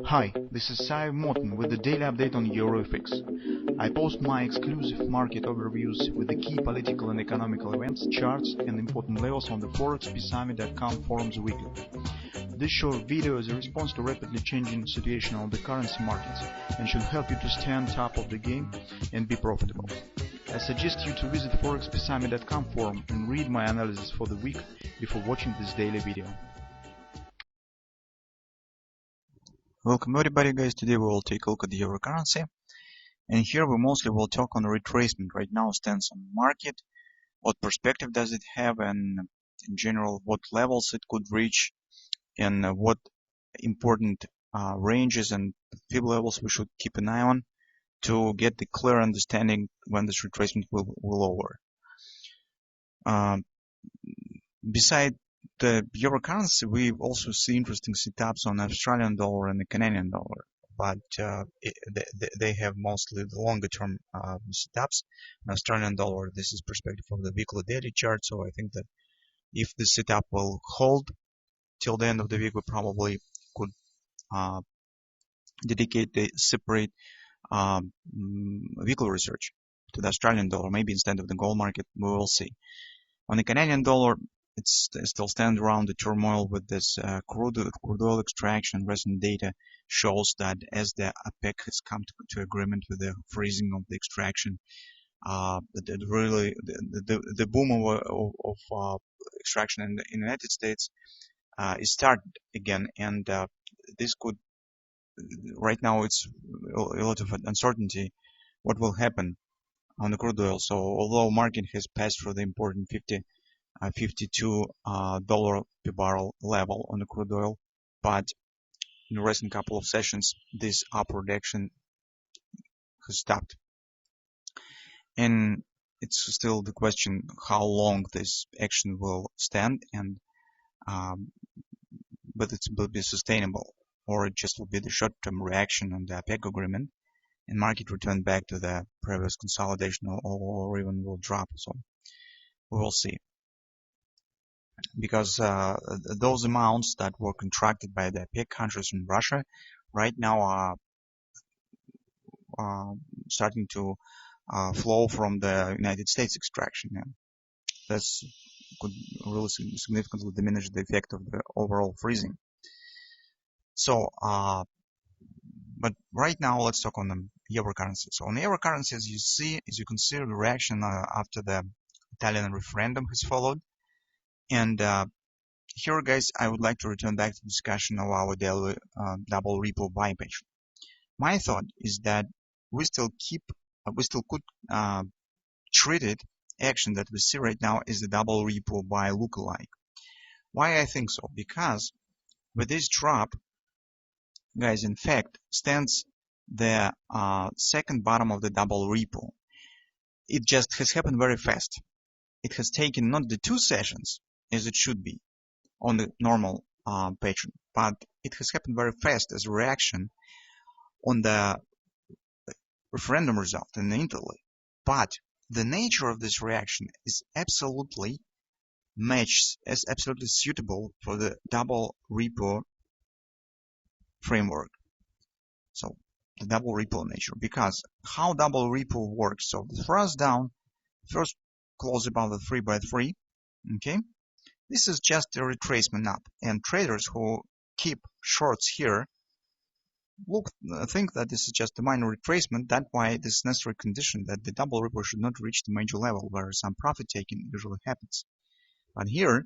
Hi, this is Sive Morten with the daily update on EURUSD. I post my exclusive market overviews with the key political and economical events, charts and important levels on the Forex forums weekly. This short video is a response to rapidly changing situation on the currency markets and should help you to stay on top of the game and be profitable. I suggest you to visit forexbsami.com forum and read my analysis for the week before watching this daily video. Welcome everybody guys. Today we will take a look at the euro currency, and here we mostly will talk on the retracement right now stands on the market, what perspective does it have, and in general what levels it could reach, and what important ranges and fib levels we should keep an eye on to get the clear understanding when this retracement will over. Beside the euro currency, we also see interesting setups on Australian dollar and the Canadian dollar, but they have mostly the longer term setups. In Australian dollar, this is perspective of the weekly daily chart, so I think that if the setup will hold till the end of the week, we probably could dedicate the separate weekly research to the Australian dollar, maybe instead of the gold market. We will see. On the Canadian dollar, it still stands around the turmoil with this crude oil extraction. Recent data shows that as the OPEC has come to agreement with the freezing of the extraction, the boom of extraction in the United States is started again, and this could, right now it's a lot of uncertainty what will happen on the crude oil. So although market has passed through the important $52 per barrel level on the crude oil, but in the recent couple of sessions this upward action has stopped, and it's still the question how long this action will stand, and but it will be sustainable, or it just will be the short-term reaction on the OPEC agreement and market return back to the previous consolidation, or even will drop. So we will see, because those amounts that were contracted by the OPEC countries in Russia right now are starting to flow from the United States extraction, and this could really significantly diminish the effect of the overall freezing. So but right now let's talk on the euro currency. So on the euro currency, as you can see the reaction after the Italian referendum has followed. And here, guys, I would like to return back to the discussion of our daily double repo buy page. My thought is that we still could treat it action that we see right now is the double repo buy lookalike. Why I think so? Because with this drop, guys, in fact, stands the second bottom of the double repo. It just has happened very fast. It has taken not the 2 sessions as it should be on the normal pattern, but it has happened very fast as a reaction on the referendum result in Italy. But the nature of this reaction is absolutely matched, as absolutely suitable for the double repo framework. So the double repo nature, because how double repo works. So the thrust down, first close above the 3x3. Okay, this is just a retracement up, and traders who keep shorts here think that this is just a minor retracement. That's why this is necessary condition that the double repo should not reach the major level where some profit taking usually happens. But here,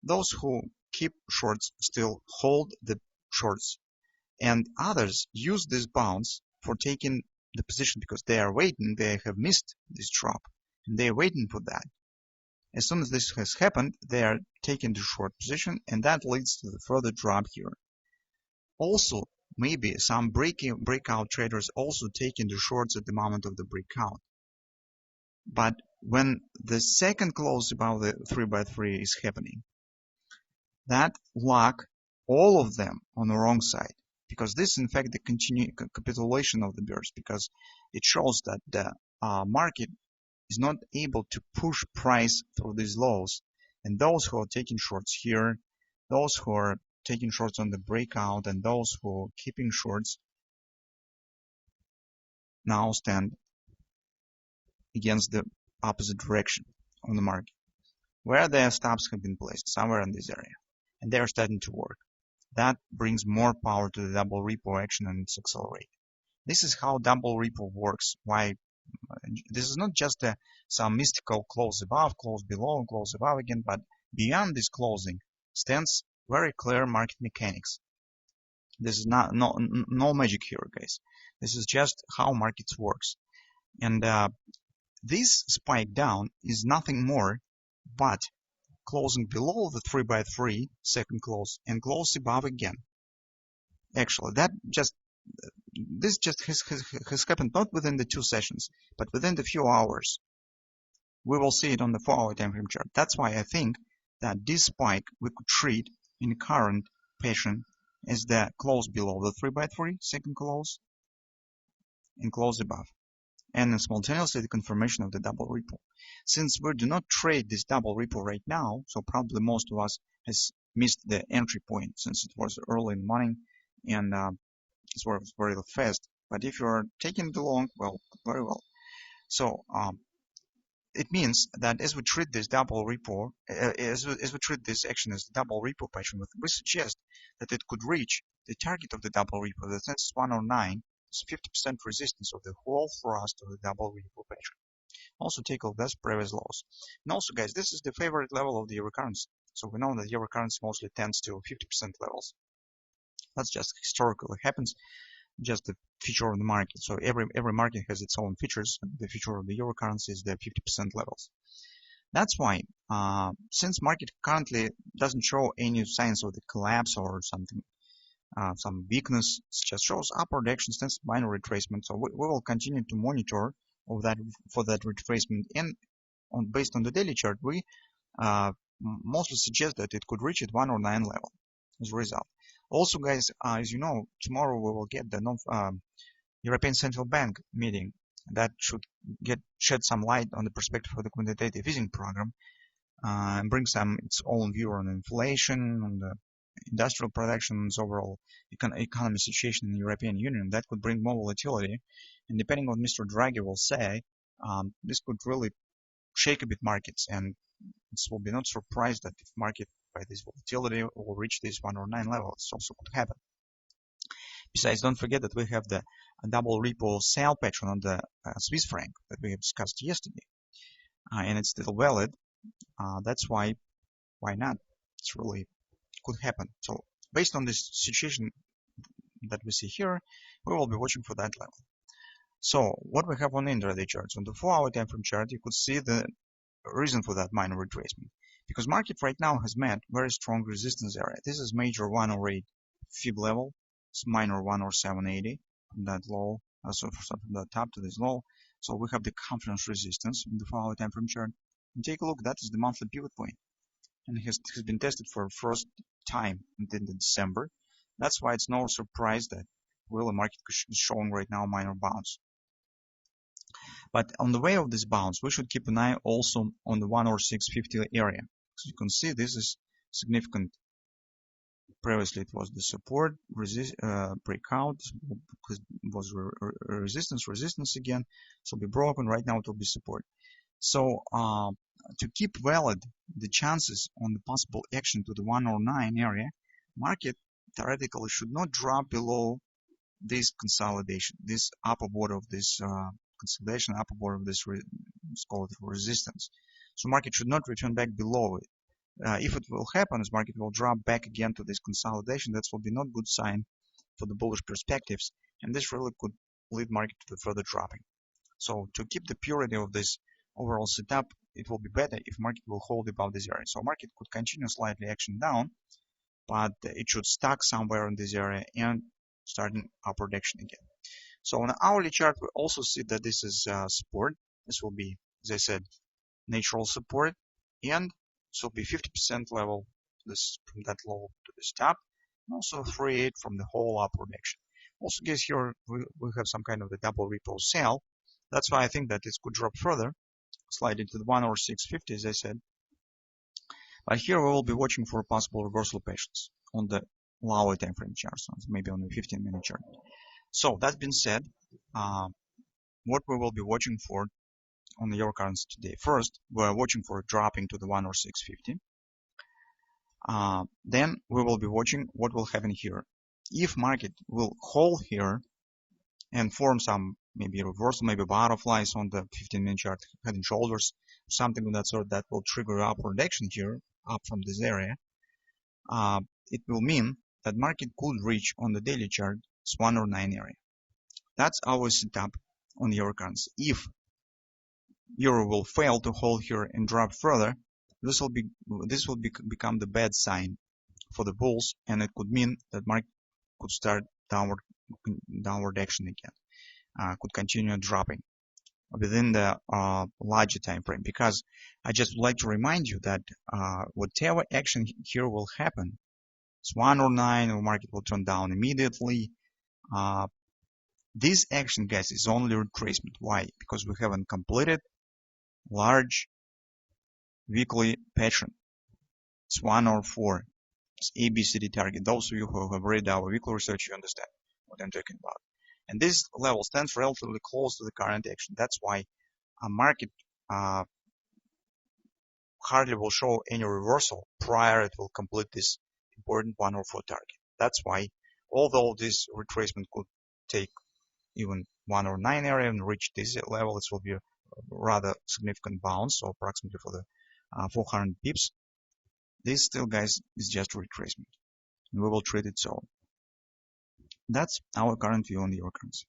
those who keep shorts still hold the shorts, and others use this bounce for taking the position because they are waiting. They have missed this drop, and they are waiting for that. As soon as this has happened, they are taking the short position, and that leads to the further drop here. Also, maybe some breakout traders also taking the shorts at the moment of the breakout. But when the second close above the 3x3 is happening, that lock all of them on the wrong side, because this is in fact the continued capitulation of the bears, because it shows that the market is not able to push price through these lows, and those who are taking shorts here, those who are taking shorts on the breakout, and those who are keeping shorts now stand against the opposite direction on the market, where their stops have been placed somewhere in this area, and they are starting to work. That brings more power to the double repo action, and it's accelerating. This is how double repo works. Why? This is not just some mystical close above, close below, and close above again, but beyond this closing stands very clear market mechanics. This is no magic here, guys. This is just how markets works. And this spike down is nothing more but closing below the 3x3 second close and close above again. Actually, this just has happened not within the 2 sessions, but within the few hours. We will see it on the 4-hour time frame chart. That's why I think that this spike we could treat in current pattern as the close below the 3x3 second close and close above, and simultaneously the confirmation of the double repo. Since we do not trade this double repo right now, so probably most of us has missed the entry point since it was early in the morning and it was very fast. But if you are taking the long, well, very well. So it means that as we treat this double repo, as we treat this action as the double repo pattern, we suggest that it could reach the target of the double repo, that is 109, is 50% resistance of the whole thrust of the double repo pattern. Also take a look at previous lows. And also, guys, this is the favorite level of the euro currency. So we know that euro currency mostly tends to 50% levels. That's just historically happens, just the feature of the market. So every market has its own features. The feature of the euro currency is the 50% levels. That's why, since market currently doesn't show any signs of the collapse or something, some weakness, it just shows upward action, stands minor retracement. So we will continue to monitor of that for that retracement, and based on the daily chart, we mostly suggest that it could reach at 109 level as a result. Also, guys, as you know, tomorrow we will get the European Central Bank meeting. That should shed some light on the perspective of the quantitative easing program and bring its own view on inflation, on the industrial production, and overall economic situation in the European Union. That could bring more volatility, and depending on what Mr. Draghi will say, this could really shake a bit markets, and it will be not surprised that if market by this volatility will reach this 109 level. It also could happen. Besides, don't forget that we have the double repo sell pattern on the Swiss franc that we have discussed yesterday, and it's still valid. That's why not? It's really could happen. So based on this situation that we see here, we will be watching for that level. So what we have on intraday charts, on the 4-hour time frame chart, you could see the reason for that minor retracement, because market right now has met very strong resistance area. This is major 108 fib level, it's minor 10780 from that low, so from the top to this low. So we have the confidence resistance in the 4-hour time frame chart. And take a look, that is the monthly pivot point, and it has been tested for first time in December. That's why it's no surprise that really market is showing right now minor bounce. But on the way of this bounce, we should keep an eye also on the 10650 area. So you can see this is significant. Previously it was the support, breakout, was resistance again. So be broken. Right now it will be support. So to keep valid the chances on the possible action to the 109 area, market theoretically should not drop below this consolidation, this upper border of this consolidation, upper border of this, let's call it resistance. So market should not return back below it. If it will happen, as market will drop back again to this consolidation, that will be not good sign for the bullish perspectives, and this really could lead market to the further dropping. So to keep the purity of this overall setup, it will be better if market will hold above this area. So market could continue slightly action down, but it should stuck somewhere in this area and starting upward action again. So on the hourly chart, we also see that this is support. This will be, as I said, natural support, and this will be 50% level, this from that low to this top, and also 3.8 from the whole upward action. Also, guys, here we have some kind of the double repo sell. That's why I think that it could drop further, slide into the 10650, as I said. But here we will be watching for possible reversal patience on the lower time frame chart, so maybe on the 15-minute chart. So that being said, what we will be watching for on the euro currency today. First, we're watching for a drop into the 106.50. Then we will be watching what will happen here. If market will hold here and form some maybe reversal, maybe butterflies on the 15-minute chart, head and shoulders, something of that sort that will trigger upward action here, up from this area, it will mean that market could reach on the daily chart this 109 area. That's our setup on the euro currency. If euro will fail to hold here and drop further, this will become the bad sign for the bulls, and it could mean that market could start downward action again, could continue dropping within the larger time frame. Because I just would like to remind you that whatever action here will happen, it's 109, the market will turn down immediately. This action, guys, is only retracement. Why? Because we haven't completed large weekly pattern. It's 104. It's ABCD target. Those of you who have read our weekly research, you understand what I'm talking about. And this level stands relatively close to the current action. That's why a market hardly will show any reversal prior it will complete this important 104 target. That's why, although this retracement could take even 109 area and reach this level, it will be a rather significant bounce, so approximately for the 400 pips. This still, guys, is just retracement, and we will treat it so. That's our current view on the euro currency.